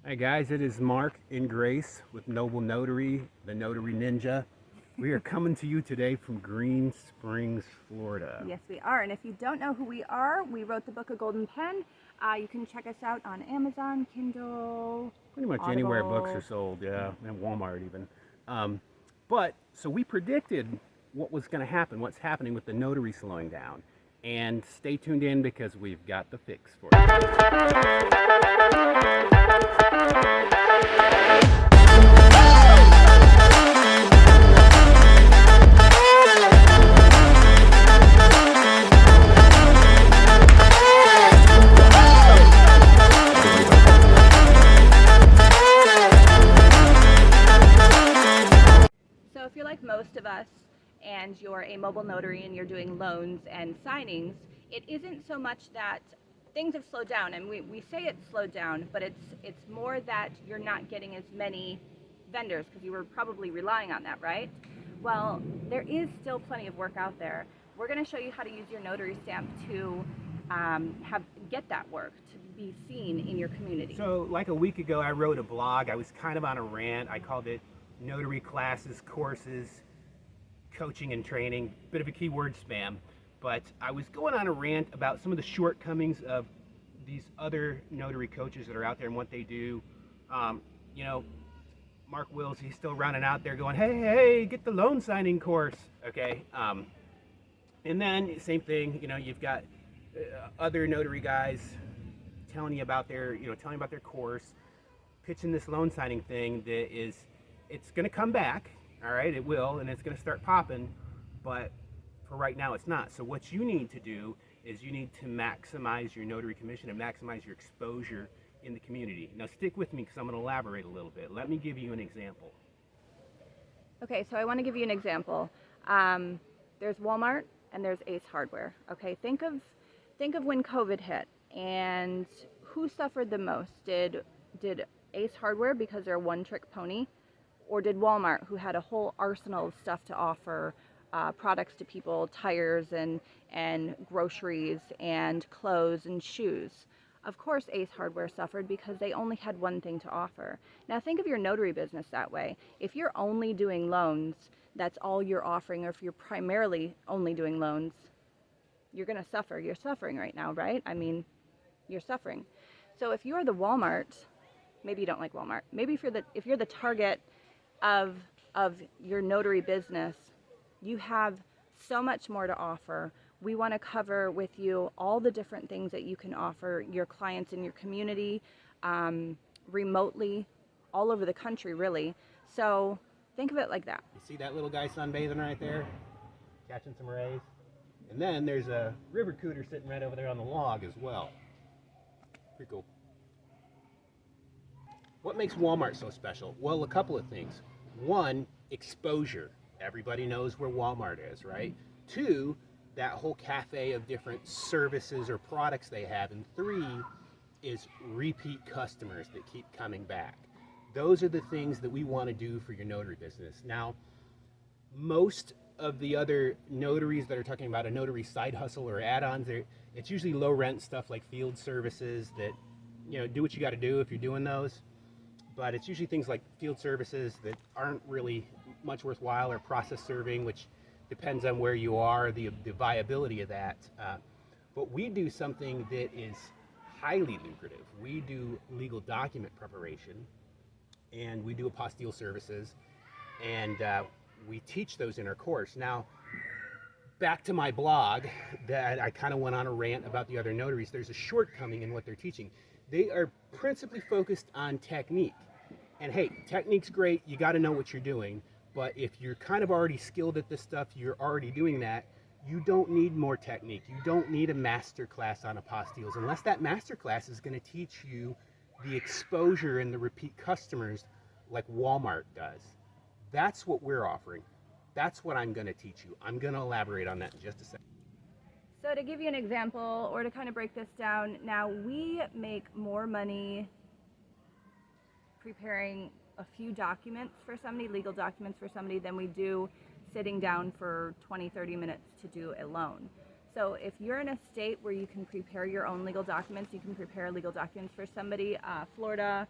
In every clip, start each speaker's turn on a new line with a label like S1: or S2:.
S1: Hi guys, it is Mark and Grace with Noble Notary, the Notary Ninja. We are coming to you today from Green Springs, Florida.
S2: Yes, we are. And if you don't know who we are, we wrote the book A Golden Pen. You can check us out on Amazon, Kindle,
S1: Pretty much
S2: Audible.
S1: anywhere books are sold, yeah, and Walmart even. So we predicted what was going to happen, what's happening with the notary slowing down. And stay tuned in because we've got the fix for you.
S2: So if you're like most of us and you're a mobile notary and you're doing loans and signings, it isn't so much that things have slowed down, and we say it's slowed down, but it's more that you're not getting as many vendors because you were probably relying on that, right? Well, there is still plenty of work out there. We're going to show you how to use your notary stamp to get that work, to be seen in your community.
S1: So like a week ago, I wrote a blog. I was kind of on a rant. I called it Notary Classes, Courses, Coaching and Training. Bit of a keyword spam. But I was going on a rant about some of the shortcomings of these other notary coaches that are out there and what they do. Mark Wills, he's still running out there going, hey, get the loan signing course, okay? And then same thing, you've got other notary guys telling you about their course, pitching this loan signing thing that it's going to come back, all right? It will, and it's going to start popping, but for right now it's not. So what you need to do is you need to maximize your notary commission and maximize your exposure in the community. Now stick with me because I'm going to elaborate a little bit. Let me give you an example.
S2: Okay, so I want to give you an example. There's Walmart and there's Ace Hardware. Okay, think of when COVID hit and who suffered the most? Did Ace Hardware because they're a one-trick pony, or did Walmart, who had a whole arsenal of stuff to offer, products to people, tires and groceries and clothes and shoes? Of course, Ace Hardware suffered because they only had one thing to offer. Now think of your notary business that way. If you're only doing loans, that's all you're offering, or if you're primarily only doing loans, you're going to suffer. You're suffering right now, right? I mean, you're suffering. So if you're the Walmart, maybe you don't like Walmart. Maybe if you're the target of your notary business, you have so much more to offer. We want to cover with you all the different things that you can offer your clients in your community, remotely, all over the country, really. So think of it like that.
S1: You see that little guy sunbathing right there? Catching some rays? And then there's a river cooter sitting right over there on the log as well. Pretty cool. What makes Walmart so special? Well, a couple of things. One, exposure. Everybody knows where Walmart is, right? Two, that whole cafe of different services or products they have. And three is repeat customers that keep coming back. Those are the things that we want to do for your notary business. Now, most of the other notaries that are talking about a notary side hustle or add-ons, it's usually low rent stuff like field services that, do what you got to do if you're doing those. But it's usually things like field services that aren't really much worthwhile, or process serving, which depends on where you are, the viability of that. But we do something that is highly lucrative. We do legal document preparation, and we do apostille services, and we teach those in our course. Now, back to my blog that I kind of went on a rant about the other notaries. There's a shortcoming in what they're teaching. They are principally focused on technique. And hey, technique's great, you got to know what you're doing. But if you're kind of already skilled at this stuff, you're already doing that, you don't need more technique. You don't need a master class on apostilles, unless that master class is going to teach you the exposure and the repeat customers like Walmart does. That's what we're offering. That's what I'm going to teach you. I'm going to elaborate on that in just a second.
S2: So to give you an example, or to kind of break this down, now we make more money preparing a few documents for somebody, legal documents for somebody, than we do sitting down for 20-30 minutes to do a loan. So if you're in a state where you can prepare your own legal documents, you can prepare legal documents for somebody, Florida,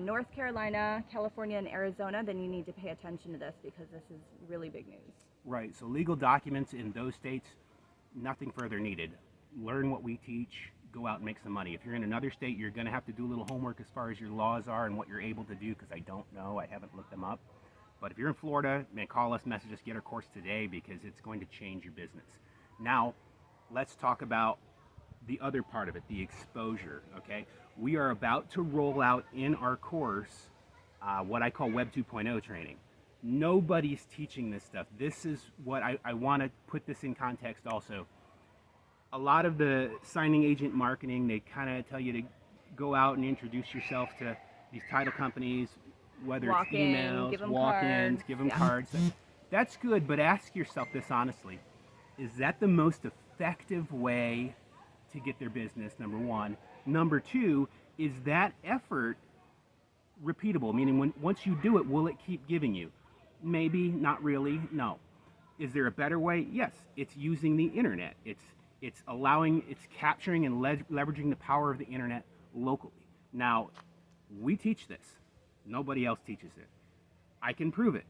S2: North Carolina, California, and Arizona, then you need to pay attention to this because this is really big news.
S1: Right, so legal documents in those states, nothing further needed. Learn what we teach, go out and make some money. If you're in another state, you're going to have to do a little homework as far as your laws are and what you're able to do, because I don't know, I haven't looked them up. But if you're in Florida, man, call us, message us, get our course today, because it's going to change your business. Now, let's talk about the other part of it, the exposure, okay? We are about to roll out in our course what I call Web 2.0 training. Nobody's teaching this stuff. This is what I want to put this in context also. A lot of the signing agent marketing, they kind of tell you to go out and introduce yourself to these title companies, whether it's emails, walk-ins, give them cards. That's good, but ask yourself this honestly. Is that the most effective way to get their business, number one? Number two, is that effort repeatable? Meaning, once you do it, will it keep giving you? Maybe, not really, no. Is there a better way? Yes, it's using the internet. It's capturing and leveraging the power of the internet locally. Now, we teach this. Nobody else teaches it. I can prove it.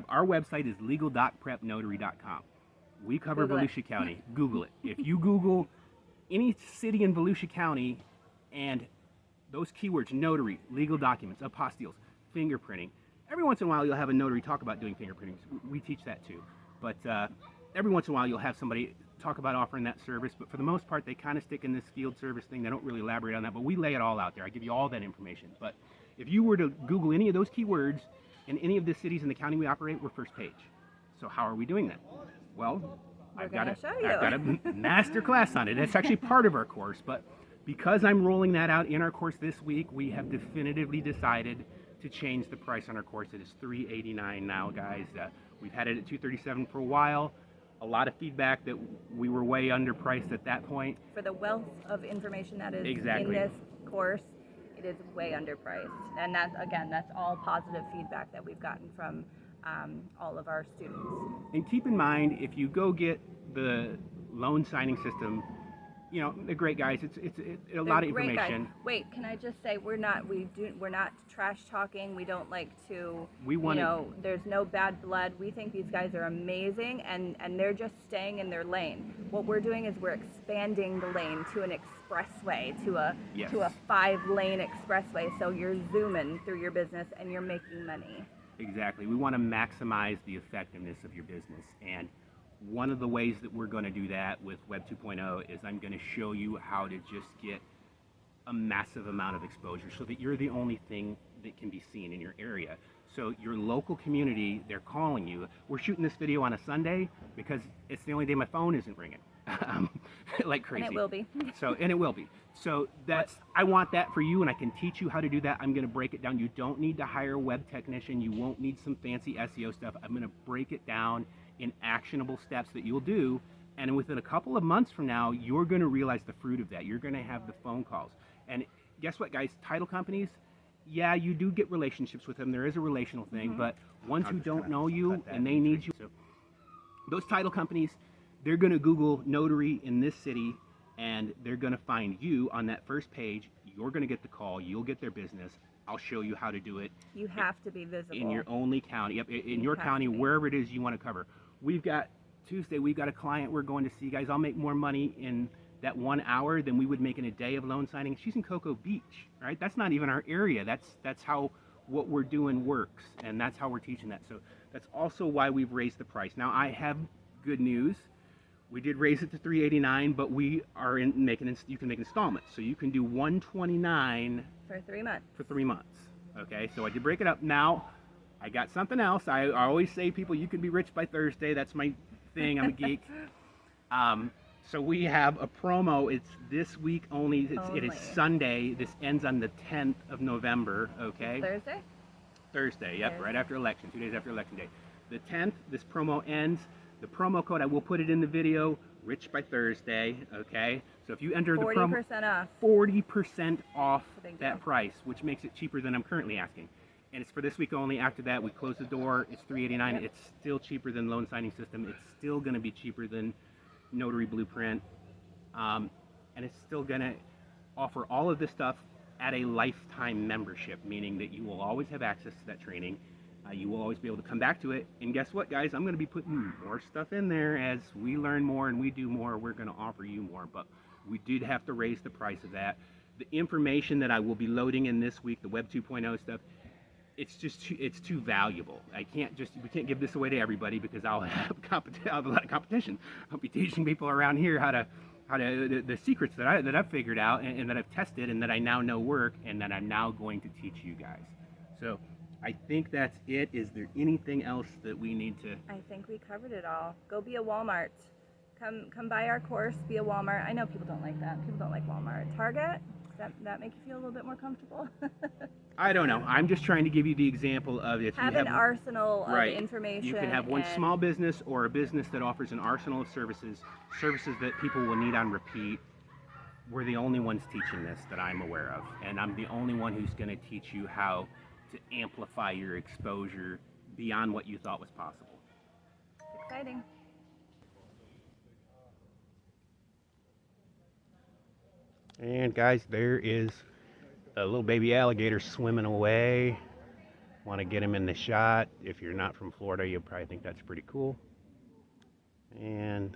S1: Our website is legal.prepnotary.com. We cover Volusia County. Google it. If you Google any city in Volusia County and those keywords, notary, legal documents, apostilles, fingerprinting, every once in a while you'll have a notary talk about doing fingerprinting. We teach that too. But every once in a while you'll have somebody talk about offering that service. But for the most part, they kind of stick in this field service thing. They don't really elaborate on that. But we lay it all out there. I give you all that information. But if you were to Google any of those keywords in any of the cities in the county we operate, we're first page. So how are we doing that? Well, I've got a master class on it. It's actually part of our course, but because I'm rolling that out in our course this week, we have definitively decided to change the price on our course. It is $389 now, guys. We've had it at $237 for a while. A lot of feedback that we were way underpriced at that point.
S2: For the wealth of information that is in this course, it is way underpriced. And that's all positive feedback that we've gotten from all of our students.
S1: And keep in mind, if you go get the loan signing system, you know, they're great guys. It's a lot of information.
S2: Guys. Wait, can I just say we're not trash talking. We don't like to. There's no bad blood. We think these guys are amazing, and they're just staying in their lane. What we're doing is we're expanding the lane to an expressway, to a 5-lane expressway. So you're zooming through your business and you're making money.
S1: Exactly. We want to maximize the effectiveness of your business, and one of the ways that we're going to do that with Web 2.0 is I'm going to show you how to just get a massive amount of exposure so that you're the only thing that can be seen in your area. So your local community, they're calling you. We're shooting this video on a Sunday because it's the only day my phone isn't ringing like crazy.
S2: And it will be.
S1: And it will be. So I want that for you, and I can teach you how to do that. I'm going to break it down. You don't need to hire a web technician. You won't need some fancy SEO stuff. I'm going to break it down in actionable steps that you'll do, and within a couple of months from now, you're going to realize the fruit of that. You're going to have the phone calls. And guess what, guys? Title companies, yeah, you do get relationships with them. There is a relational thing, but ones who don't know you and they need you, so those title companies, they're going to Google notary in this city, and they're going to find you on that first page. You're going to get the call. You'll get their business. I'll show you how to do it.
S2: You have to be visible.
S1: In your only county. Yep, in your county, wherever it is you want to cover. We've got a client we're going to see, guys. I'll make more money in that 1 hour than we would make in a day of loan signing. She's in Cocoa Beach, right? That's not even our area. That's how what we're doing works, and that's how we're teaching that. So that's also why we've raised the price. Now, I have good news. We did raise it to $389, but we are you can make installments. So you can do $129
S2: for 3 months. For
S1: 3 months. Okay, so I did break it up. Now, I got something else. I always say, people, you can be rich by Thursday. That's my thing. I'm a geek. So we have a promo. It's this week only. It is Sunday. This ends on the 10th of November. Okay.
S2: Thursday?
S1: Thursday. Yep. Thursday. Right after election. 2 days after election day. The 10th. This promo ends. The promo code, I will put it in the video. Rich by Thursday. Okay. So if you enter the promo,
S2: 40% off.
S1: 40% off that price, which makes it cheaper than I'm currently asking. And it's for this week only. After that, we close the door. It's $389. Yep. It's still cheaper than loan signing system. It's still going to be cheaper than Notary Blueprint. And it's still going to offer all of this stuff at a lifetime membership, meaning that you will always have access to that training. You will always be able to come back to it. And guess what, guys? I'm going to be putting more stuff in there as we learn more and we do more. We're going to offer you more, but we did have to raise the price of that. The information that I will be loading in this week, the Web 2.0 stuff, it's too valuable. We can't give this away to everybody because I'll have a lot of competition. I'll be teaching people around here how to the secrets that I've figured out and that I've tested and that I now know work and that I'm now going to teach you guys. So I think that's it. Is there anything else that we need to?
S2: I think we covered it all. Go be a Walmart. Come buy our course, be a Walmart. I know people don't like that. People don't like Walmart. Target? Does that make you feel a little bit more comfortable?
S1: I don't know. I'm just trying to give you the example of if
S2: have
S1: you have
S2: an arsenal of
S1: right.
S2: information.
S1: You can have one small business or a business that offers an arsenal of services that people will need on repeat. We're the only ones teaching this that I'm aware of, and I'm the only one who's going to teach you how to amplify your exposure beyond what you thought was possible.
S2: It's exciting.
S1: And guys, there is a little baby alligator swimming away. Want to get him in the shot. If you're not from Florida, you'll probably think that's pretty cool. And